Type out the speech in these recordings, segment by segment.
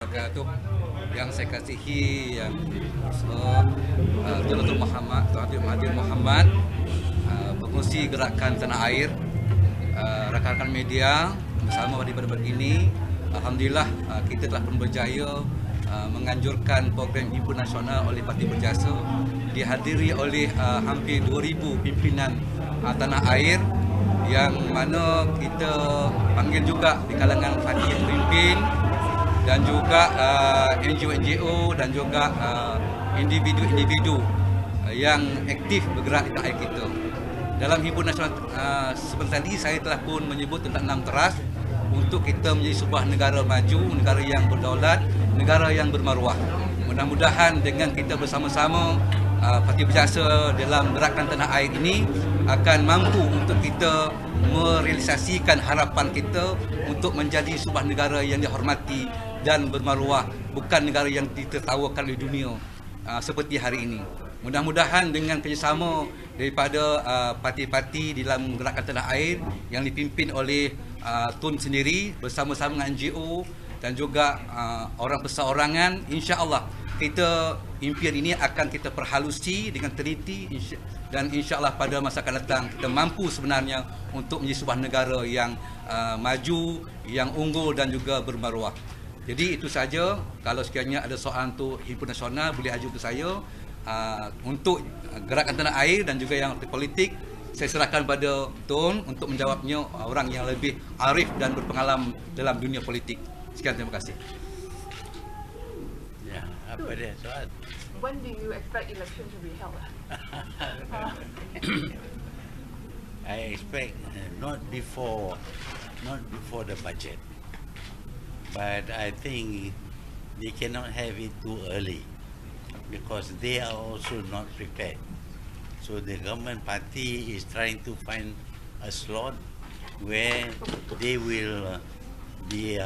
wabarakatuh. Yang saya kasihi yang Tun Dr Mahathir Mohamad, pengurusi gerakan tanah air, rakan-rakan media bersama pada begini. Alhamdulillah kita telah pun berjaya menganjurkan program Himpunan Nasional oleh Parti Berjasa, dihadiri oleh hampir 2,000 pimpinan tanah air, yang mana kita panggil juga di kalangan parti yang terpimpin dan juga NGO-NGO dan juga individu-individu yang aktif bergerak di tanah air kita. Dalam Himpunan Nasional seperti tadi saya telah pun menyebut tentang 6 teras untuk kita menjadi sebuah negara maju, negara yang berdaulat, negara yang bermaruah. Mudah-mudahan dengan kita bersama-sama Parti Berjasa dalam gerakan tanah air ini akan mampu untuk kita merealisasikan harapan kita untuk menjadi sebuah negara yang dihormati dan bermaruah, bukan negara yang ditertawakan oleh dunia seperti hari ini. Mudah-mudahan dengan kerjasama daripada parti-parti dalam gerakan tanah air yang dipimpin oleh Tun sendiri bersama-sama dengan NGO dan juga orang perseorangan, insya-Allah kita impian ini akan kita perhalusi dengan teliti dan insya-Allah pada masa akan datang kita mampu sebenarnya untuk menjadi sebuah negara yang maju, yang unggul dan juga bermaruah. Jadi itu saja. Kalau sekiranya ada soalan untuk Himpunan Nasional boleh ajukan ke saya. Untuk gerakan tanah air dan juga yang politik, saya serahkan pada Tun untuk menjawabnya, orang yang lebih arif dan berpengalaman dalam dunia politik. Sekian, terima kasih. Ya, apa dia soal? When do you expect election to be held? I expect not before the budget, but I think they cannot have it too early because they are also not prepared. So the government party is trying to find a slot where they will be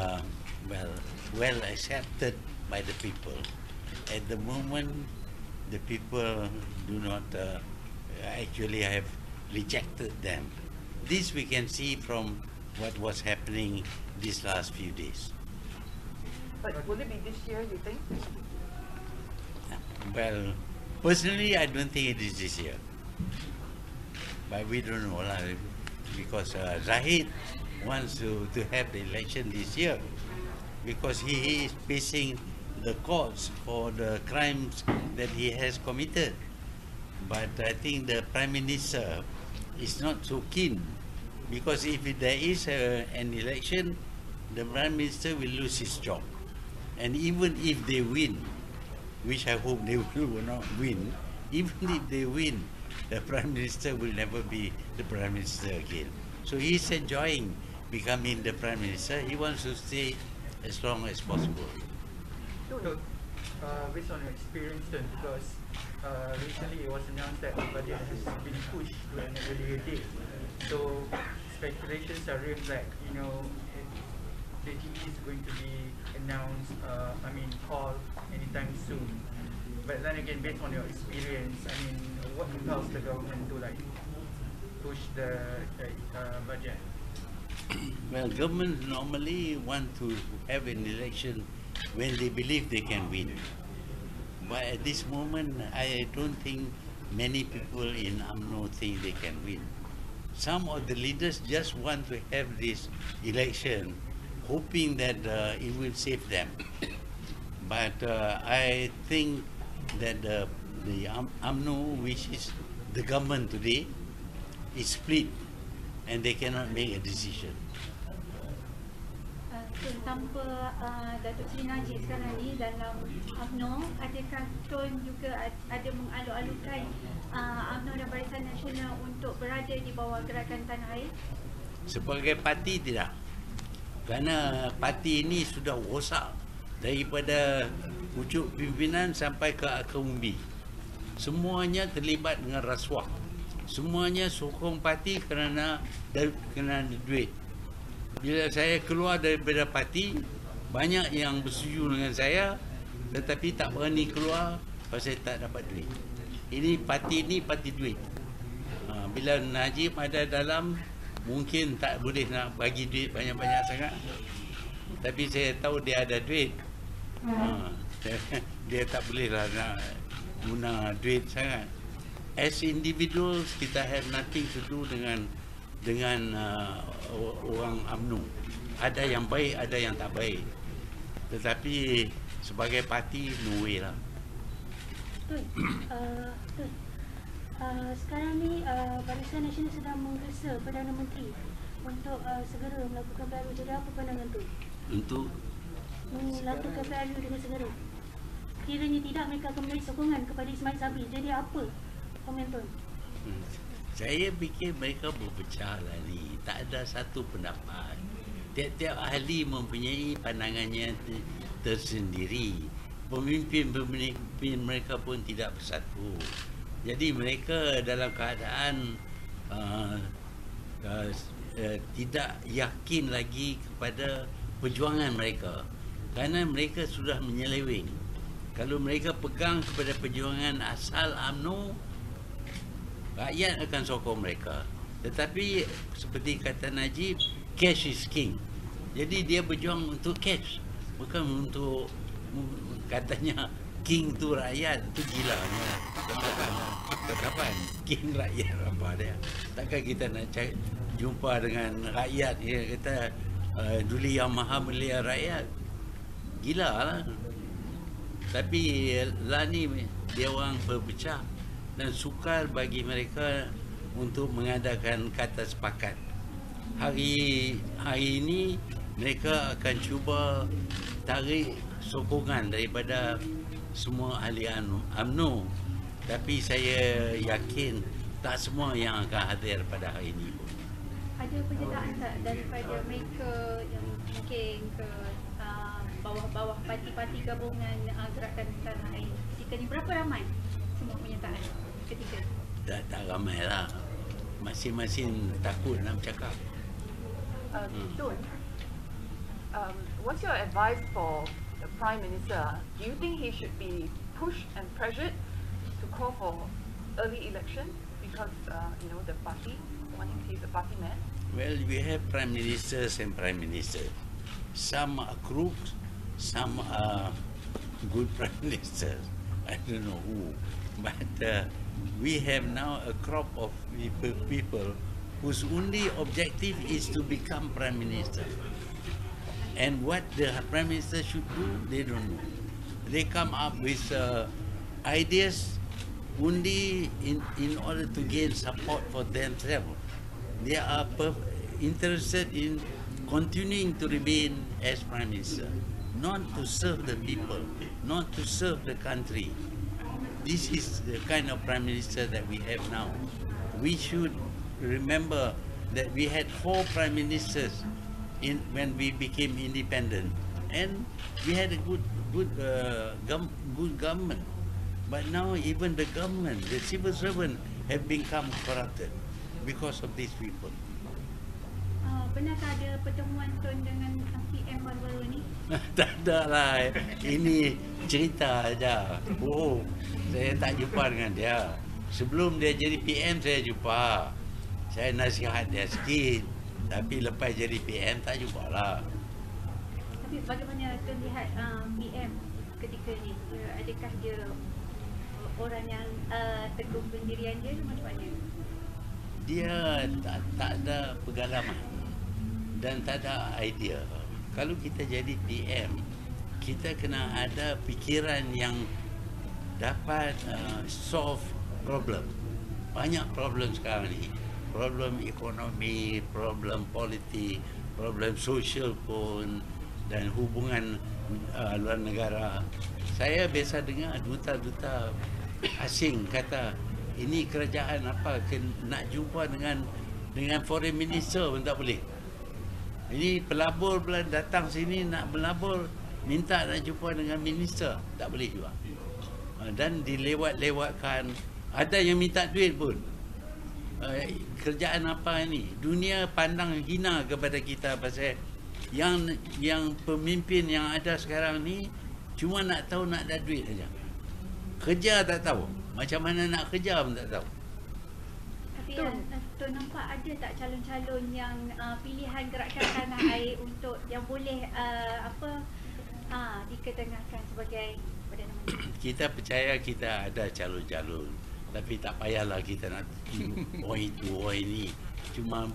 well accepted by the people. At the moment, the people do not actually have rejected them. This we can see from what was happening these last few days. But will it be this year, you think? Well, personally, I don't think it is this year. But we don't know lah, because Zahid wants to have the election this year because he is facing the courts for the crimes that he has committed. But I think the Prime Minister is not so keen, because if there is an election, the Prime Minister will lose his job. And even if they win, which I hope they will not win, even if they win, the Prime Minister will never be the Prime Minister again. So he's enjoying becoming the Prime Minister. He wants to stay as long as possible. So, based on your experience, because recently it was announced that the budget has been pushed to an earlier date. So speculations are real that, you know, the DE is going to be announced, called anytime soon. But then again, based on your experience, what compels the government to push the budget? Well, government normally want to have an election when they believe they can win. But at this moment, I don't think many people in UMNO think they can win. Some of the leaders just want to have this election, hoping that it will save them. But I think that the UMNO, which is the government today, is split and they cannot make a decision. Tanpa Datuk Seri Najib sekarang ni dalam UMNO, adakah Tun juga ada mengalu-alukan UMNO dan Barisan Nasional untuk berada di bawah gerakan tanah air? Sebagai parti tidak. Kerana parti ini sudah rosak daripada pucuk pimpinan sampai ke akar umbi. Semuanya terlibat dengan rasuah. Semuanya sokong parti kerana duit. Bila saya keluar daripada parti, banyak yang bersetuju dengan saya, tetapi tak berani keluar pasal tak dapat duit. Ini parti duit. Bila Najib ada dalam, mungkin tak boleh nak bagi duit banyak-banyak sangat. Tapi saya tahu dia ada duit. Dia tak bolehlah nak guna duit sangat. As individuals, kita have nothing to do dengan orang UMNO. Ada yang baik, ada yang tak baik. Tetapi sebagai parti, no way lah. Tun, sekarang ni Barisan Nasional sedang menggesa Perdana Menteri untuk segera melakukan PRU. Jadi apa pandangan Tun? Untuk Melakukan PRU dengan segera. Kiranya tidak, mereka akan memberi sokongan kepada Ismail Sabri. Jadi apa komen Tun? Saya fikir mereka berpecah lah ni. Tak ada satu pendapat. Tiap-tiap ahli mempunyai pandangannya tersendiri. Pemimpin mereka pun tidak bersatu. Jadi mereka dalam keadaan tidak yakin lagi kepada perjuangan mereka. Kerana mereka sudah menyeleweng. Kalau mereka pegang kepada perjuangan asal UMNO, rakyat akan sokong mereka. Tetapi seperti kata Najib, cash is king. Jadi dia berjuang untuk cash, bukan untuk, katanya king tu rakyat. Tu gila. Kapan king rakyat apa dia? Takkan kita nak jumpa dengan rakyat, dia kata duli yang maha mulia rakyat. Gila lah. Tapi lah ni dia orang berpecah dan sukar bagi mereka untuk mengadakan kata sepakat. Hari ini mereka akan cuba tarik sokongan daripada semua ahli UMNO. Tapi saya yakin tak semua yang akan hadir pada hari ini pun. Ada penyertaan tak daripada mereka yang mungkin ke bawah-bawah parti-parti gabungan gerakan tanah air ketika ni? Berapa ramai semua penyertaan ketika? Tak ramai lah. Masing-masing takut nak bercakap. Tun, what's your advice for the Prime Minister? Do you think he should be pushed and pressured to call for early election because the party wanting he's a party man? Well, we have prime ministers and prime ministers. Some are crooks, some are good prime ministers. I don't know who, but we have now a crop of people whose only objective is to become prime minister. And what the prime minister should do, they don't know. They come up with ideas only in order to gain support for themselves. They are interested in continuing to remain as prime minister, not to serve the people, not to serve the country. This is the kind of prime minister that we have now. We should remember that we had 4 prime ministers when we became independent, and we had a good government. But now even the government, the civil servant, have become corrupted because of these people. Benarkah ada pertemuan Tun dengan PM baru-baru ni? Tak ada lah. Ini cerita aja. Saya tak jumpa dengan dia. Sebelum dia jadi PM, saya jumpa. Saya nasihat dia sikit. Tapi lepas jadi PM, tak jumpa lah. Tapi bagaimana Tun lihat PM ketika ni? Adakah dia orang yang teguh pendirian dia macam mana? Dia tak ada pengalaman dan tak ada idea. Kalau kita jadi PM, kita kena ada fikiran yang dapat solve problem. Banyak problem sekarang ni. Problem ekonomi, problem politik, problem sosial pun, dan hubungan luar negara. Saya biasa dengar duta-duta asing kata, ini kerajaan apa, nak jumpa dengan foreign minister pun tak boleh. Ini pelabur pula datang sini nak melabur, minta nak jumpa dengan minister, tak boleh juga. Dan dilewat-lewatkan, ada yang minta duit pun. Kerjaan apa ini? Dunia pandang hina kepada kita pasal yang pemimpin yang ada sekarang ni cuma nak tahu nak ada duit saja. Kerja tak tahu. Macam mana nak kerja pun tak tahu. Tapi Tun nampak ada tak calon-calon yang pilihan gerakan tanah air untuk yang boleh diketengahkan sebagai Perdana Menteri? Kita percaya kita ada calon-calon, tapi tak payahlah kita nak orang itu, orang ini. Cuma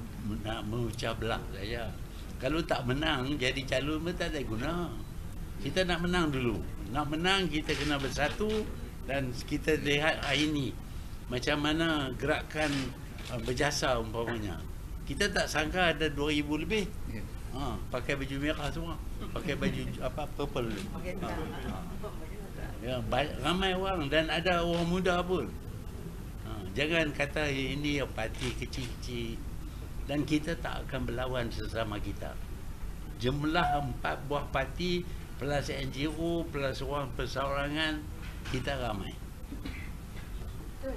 nak memecah belah saja. Kalau tak menang, jadi calon pun tak ada guna. Kita nak menang dulu. Nak menang, kita kena bersatu. Dan kita lihat hari ini, macam mana gerakan berjasa umpamanya. Kita tak sangka ada 2,000 lebih. Pakai baju merah semua. Pakai baju purple. Ya, ramai orang dan ada orang muda pun. Jangan kata ini parti kecil-kecil. Dan kita tak akan berlawan sesama kita. Jumlah 4 buah parti plus NGO plus orang perseorangan, kita ramai. Tun,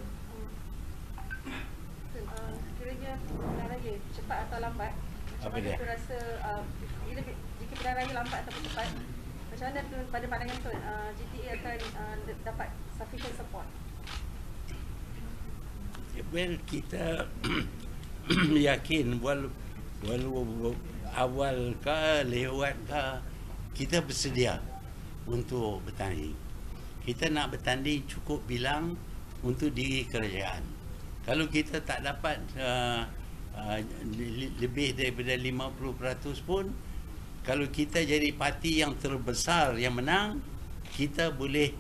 sekiranya pilihan raya cepat atau lambat, macam mana tu rasa jika pilihan raya lambat atau cepat, macam mana tu pada pandangan Tun, GTA akan dapat sufficient support? Well, kita yakin walau awal ke lewat ke, kita bersedia untuk bertanding. Kita nak bertanding cukup bilang untuk diri kerajaan. Kalau kita tak dapat lebih daripada 50% pun, kalau kita jadi parti yang terbesar yang menang, kita boleh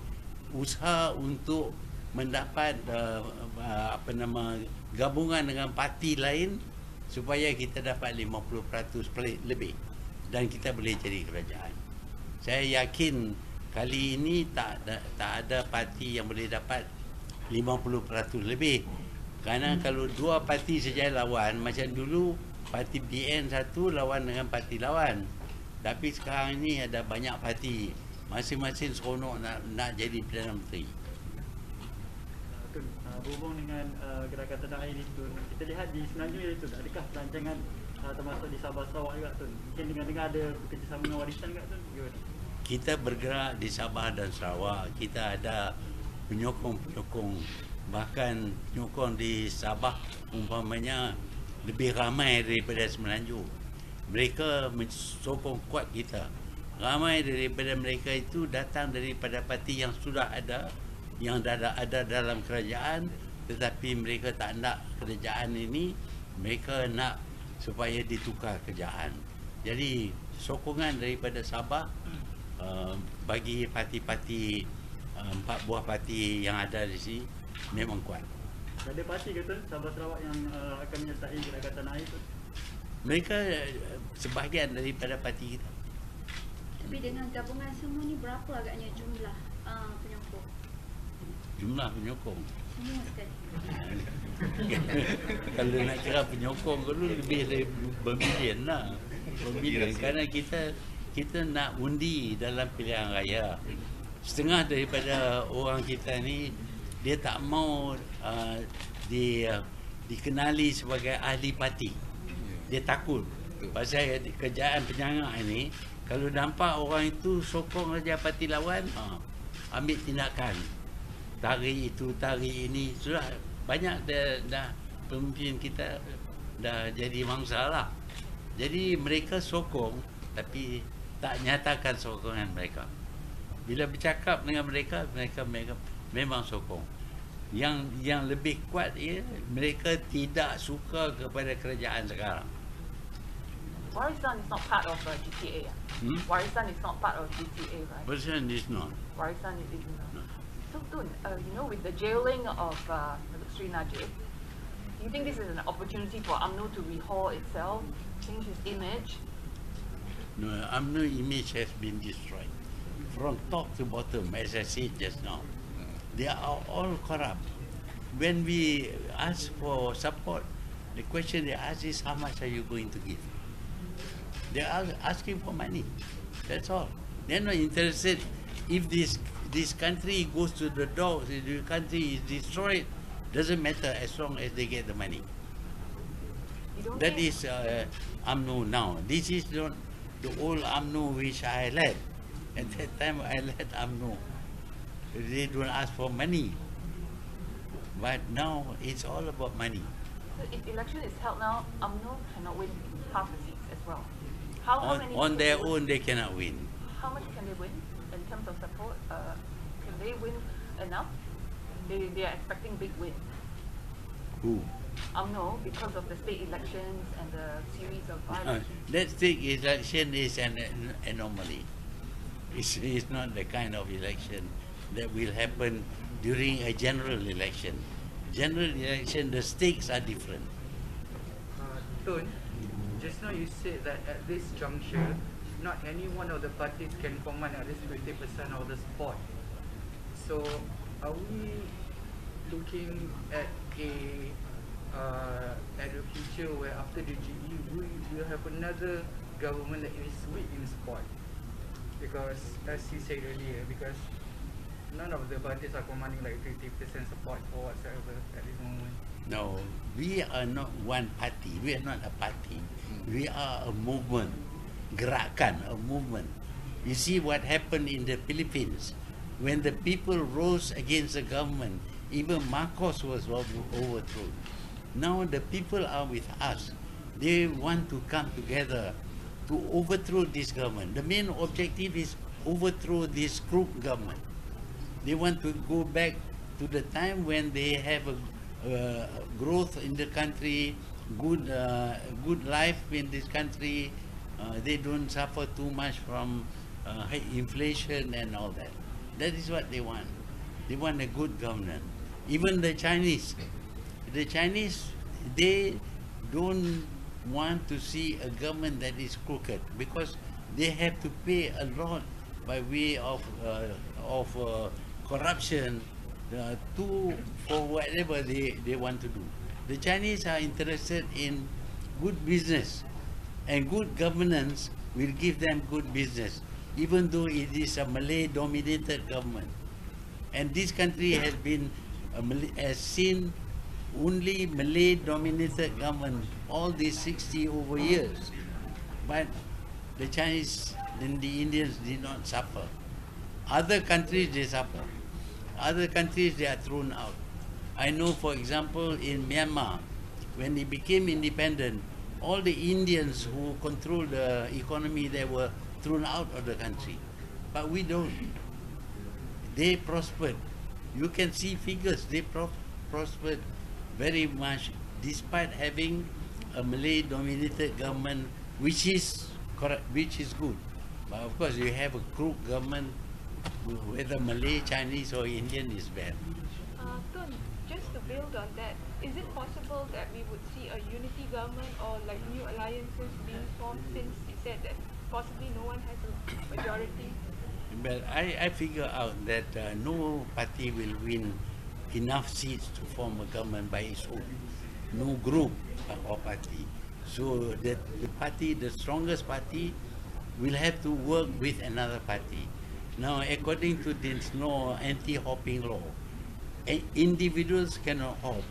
usaha untuk mendapat gabungan dengan parti lain supaya kita dapat 50% lebih dan kita boleh jadi kerajaan. Saya yakin kali ini tak ada parti yang boleh dapat 50% lebih. Kerana kalau dua parti saja lawan, macam dulu parti BN satu lawan dengan parti lawan. Tapi sekarang ini ada banyak parti, masing-masing seronok nak jadi Perdana Menteri. Berhubung dengan gerakan tanah air itu, kita lihat di Semenanjung itu, adakah perancangan termasuk di Sabah Sarawak juga Tun? Mungkin dengan ada bekerjasama dengan warisan juga Tun? Kita bergerak di Sabah dan Sarawak, kita ada penyokong-penyokong, bahkan penyokong di Sabah umpamanya lebih ramai daripada Semenanjung. Mereka mensokong kuat kita. Ramai daripada mereka itu datang daripada parti yang sudah ada, yang ada dalam kerajaan, tetapi mereka tak nak kerajaan ini, mereka nak supaya ditukar kerajaan. Jadi sokongan daripada Sabah bagi parti-parti 4 buah parti yang ada di sini memang kuat. Ada parti ke Tun, Sabah Sarawak yang akan menyertai gerakan tanah air tu? Mereka sebahagian daripada parti kita. Tapi dengan gabungan semua ni berapa agaknya jumlah penyokong? Jumlah penyokong Semua sekali. Kalau nak kira penyokong dulu lebih dari bermilion lah. Bermilion. Kerana kita nak undi dalam pilihan raya. Setengah daripada orang kita ni dia tak mau dikenali sebagai ahli parti. Dia takut. Pasal kerjaan penyangak ini, kalau nampak orang itu sokong saja parti lawan, ambil tindakan. Tarik itu, tarik ini. Sudah banyak dah pemimpin kita dah jadi mangsa lah. Jadi mereka sokong tapi tak nyatakan sokongan mereka. Bila bercakap dengan mereka memang sokong. Yang lebih kuat mereka tidak suka kepada kerajaan sekarang. Warisan is not part of GTA. Warisan is not part of GTA, right? Warisan is not. Warisan is not. So Tun, with the jailing of Sri Najib, do you think this is an opportunity for UMNO to rehaul itself, change its image? No, UMNO image has been destroyed from top to bottom, as I said just now. They are all corrupt. When we ask for support, the question they ask is, how much are you going to give? They are asking for money. That's all. They're not interested if this country goes to the dogs, if the country is destroyed, doesn't matter as long as they get the money. That is UMNO now. This is not the old UMNO which I led. At that time I led UMNO. They don't ask for money. But now it's all about money. So if election is held now, UMNO cannot win half the seats as well. How many On their seats own they cannot win. how much can they win in terms of support? Can they win enough? They are expecting big win. Who? No, because of the state elections and the series of violence. That state election is an anomaly. It's not the kind of election that will happen during a general election. General election, the stakes are different. Tun, just now you said that at this juncture, not any one of the parties can command at least 20% of the support. So, are we looking at a future where after the GE, we will have another government that is weak in support? Because, as you said earlier, because none of the parties are commanding like 50% support or whatsoever at this moment. No, we are not one party. We are not a party. We are a movement. Gerakan, a movement. You see what happened in the Philippines when the people rose against the government. Even Marcos was overthrown. Now the people are with us. They want to come together to overthrow this government. The main objective is overthrow this crook government. They want to go back to the time when they have a growth in the country, good life in this country. They don't suffer too much from high inflation and all that. That is what they want. They want a good governance. Even the Chinese, they don't want to see a government that is crooked because they have to pay a lot by way of corruption for whatever they want to do. The Chinese are interested in good business, and good governance will give them good business, even though it is a Malay-dominated government. And this country has seen only Malay-dominated government all these 60 over years. But the Chinese and the Indians did not suffer. Other countries, they suffer. Other countries, they are thrown out. I know, for example, in Myanmar, when they became independent, all the Indians who controlled the economy, they were thrown out of the country. But we don't. They prospered. You can see figures. They prospered very much despite having a Malay-dominated government, which is correct, which is good. But of course, you have a crook government, whether Malay, Chinese, or Indian is bad. Tun, just to build on that, is it possible that we would see a unity government or like new alliances being formed, since you said that possibly no one has a majority? But I figure out that no party will win enough seats to form a government by its own. No group or party. So that the party, the strongest party, will have to work with another party. Now, according to this law, anti-hopping law, individuals cannot hop.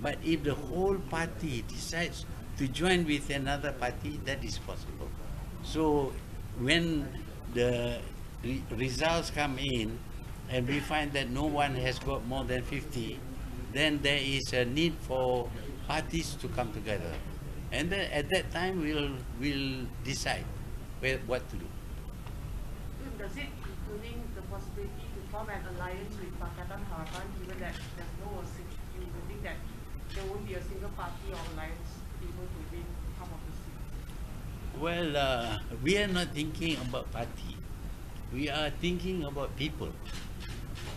But if the whole party decides to join with another party, that is possible. So when the results come in and we find that no one has got more than 50, then there is a need for parties to come together. And then at that time, we'll decide what to do. Does it including the possibility to form an alliance with Pakatan Harapan, given that there's no you think that there won't be a single party or alliance able to win half of the seats? Well, we are not thinking about party. We are thinking about people.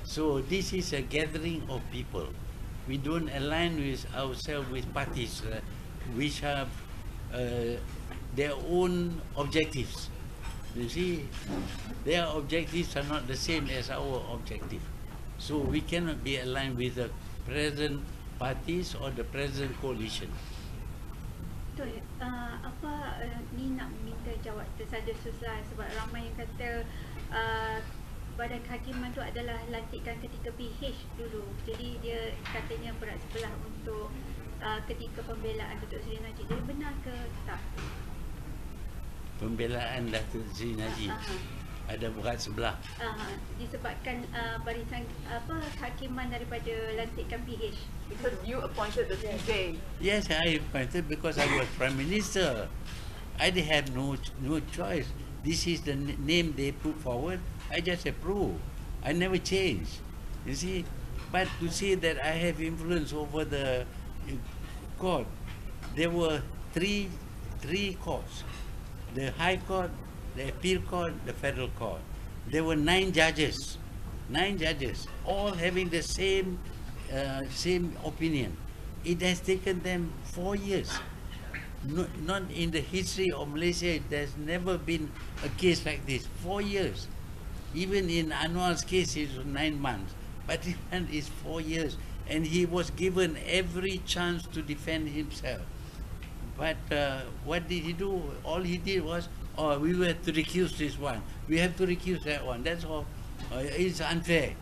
So this is a gathering of people. We don't align with ourselves with parties which have their own objectives. You see, their objectives are not the same as our objective. So we cannot be aligned with the present parties or the present coalition. Betul. Apa ni nak minta jawab tersada-susah sebab ramai yang kata Badan Kehakiman tu adalah lantikan ketika PH dulu. Jadi dia katanya berat sebelah untuk ketika pembelaan Datuk Seri Najib. Jadi benar ke tak? Pembelaan Datuk Seri Najib ada berat sebelah. Disebabkan barisan kehakiman daripada lantikan PH. Because you appointed the CJ. Yes, I appointed because I was Prime Minister. I have no choice. this is the name they put forward, I just approve. I never change. You see, but to say that I have influence over the court, there were three courts: the High Court, the Appeal Court, the Federal Court. There were 9 judges, all having the same opinion. It has taken them 4 years. Not in the history of Malaysia, there's never been a case like this. 4 years. Even in Anwar's case, it was 9 months. But this one is 4 years. And he was given every chance to defend himself. But what did he do? All he did was, oh, we have to recuse this one. We have to recuse that one. That's all. It's unfair.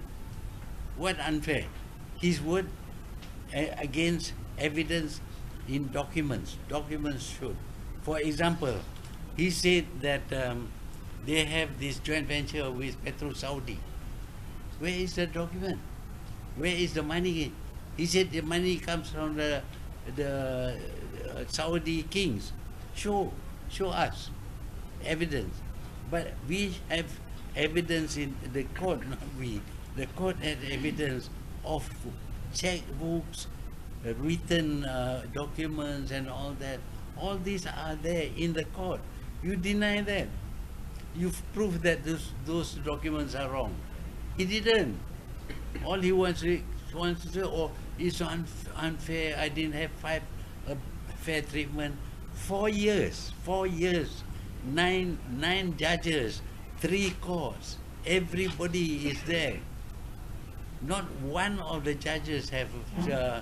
What unfair? His word against evidence in documents. Documents should. For example, he said that they have this joint venture with Petro Saudi. Where is the document? Where is the money? He said the money comes from the Saudi kings. Show us evidence. But we have evidence in the court, not we. The court had evidence of checkbooks, written documents and all that. All these are there in the court. You deny that. You've proved that those documents are wrong. He didn't. All he wants to say, oh, it's unfair, I didn't have fair treatment. 4 years, 9 judges, 3 courts, everybody is there. Not one of the judges have a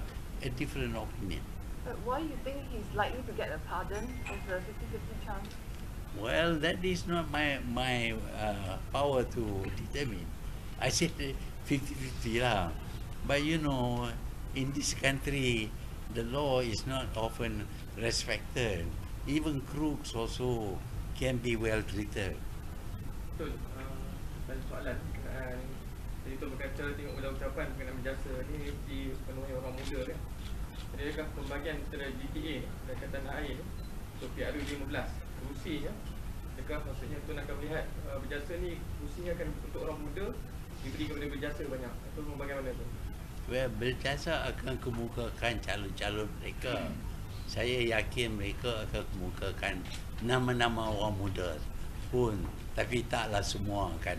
different opinion. But why do you think he's likely to get a pardon as a 50-50 chance? Well, that is not my power to determine. I said 50-50 lah. But you know, in this country, the law is not often respected. Even crooks also can be well treated. Betul. Dan soalan, jadi tu berkata tengok ucapan mengenai berjasa ni dipenuhi orang muda kan. Jadi adakah pembagian antara GTA dan tanah air untuk PRU 15 kursinya, adakah maksudnya Tun akan melihat berjasa ni kursinya akan untuk orang muda diberi kepada berjasa banyak atau bagaimana tu? Well, Berjasa akan kemukakan calon-calon mereka. Saya yakin mereka akan kemukakan nama-nama orang muda pun. Tapi taklah semua kan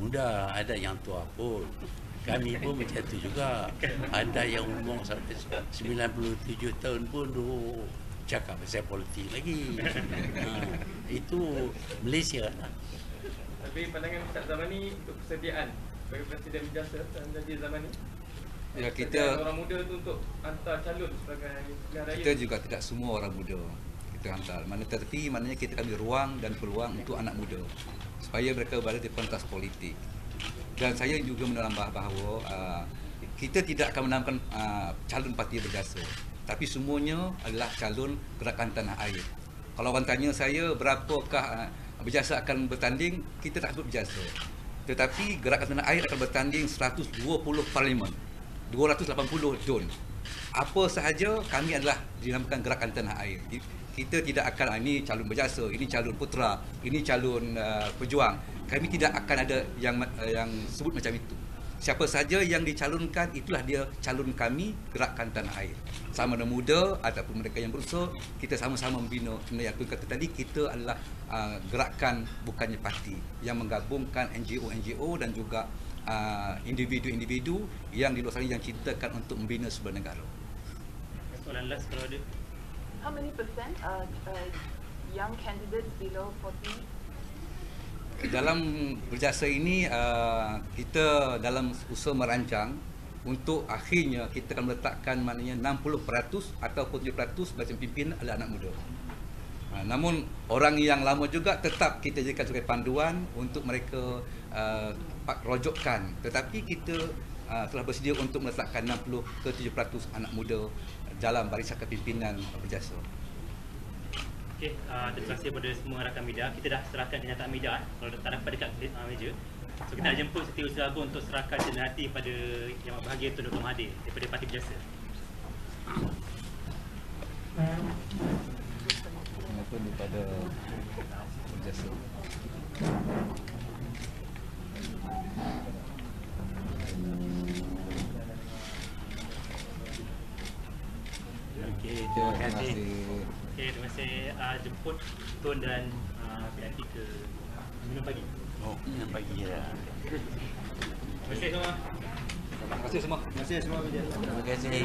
muda, ada yang tua pun. Kami pun macam tu juga. Ada yang umur sampai 97 tahun pun cakap pasal politik lagi. Itu Malaysia lah. Tapi pandangan Ustaz Zamani untuk kesediaan bagi Presiden Berjasa dan Najib Zamani, ya, kita orang muda tu untuk hantar calon sebagai pilihan raya. Kita juga tidak semua orang muda kita hantar. Tetapi maknanya kita ambil ruang dan peluang untuk anak muda supaya mereka berada di pentas politik. Dan saya juga menambah bahawa kita tidak akan menamakan calon parti Berjasa, tapi semuanya adalah calon gerakan tanah air. Kalau orang tanya saya berapakah Berjasa akan bertanding, kita tak sebut Berjasa. Tetapi gerakan tanah air akan bertanding 120 parlimen, 280 zon. Apa sahaja kami adalah dinamakan gerakan tanah air. Kita tidak akan ini calon Berjasa, ini calon Putra, ini calon Pejuang. Kami tidak akan ada yang sebut macam itu. Siapa saja yang dicalonkan, itulah dia calon kami gerakan tanah air. Sama ada muda ataupun mereka yang berusaha, kita sama-sama membina. Yang Tun kata tadi, kita adalah gerakan bukannya parti yang menggabungkan NGO dan juga individu-individu yang di luar sana yang cintakan untuk membina sebuah negara. Soalan last kalau ada. How many percent are young candidates below 40? Dalam Berjasa ini kita dalam usaha merancang untuk akhirnya kita akan meletakkan maknanya 60% ataupun 70% macam pimpinan adalah anak muda. Namun orang yang lama juga tetap kita jadikan sebagai panduan untuk mereka rojokkan. Tetapi kita telah bersedia untuk meletakkan 60 ke 70% anak muda dalam barisan kepimpinan Berjasa. Okey, terima kasih kepada semua rakan media. Kita dah serahkan kenyataan media kalau tak dapat dekat meja. So kita nak jemput Setiausaha Agung untuk serahkan cenderati pada Yang Berbahagia Tun Dr Mahathir daripada Parti Berjasa. Apa daripada Berjasa? Okey, terima kasih. Okey, terima kasih jemput Tun dan PRT ke minum pagi. Oh, minum pagi lah. Terima kasih semua. Terima kasih semua. Terima kasih.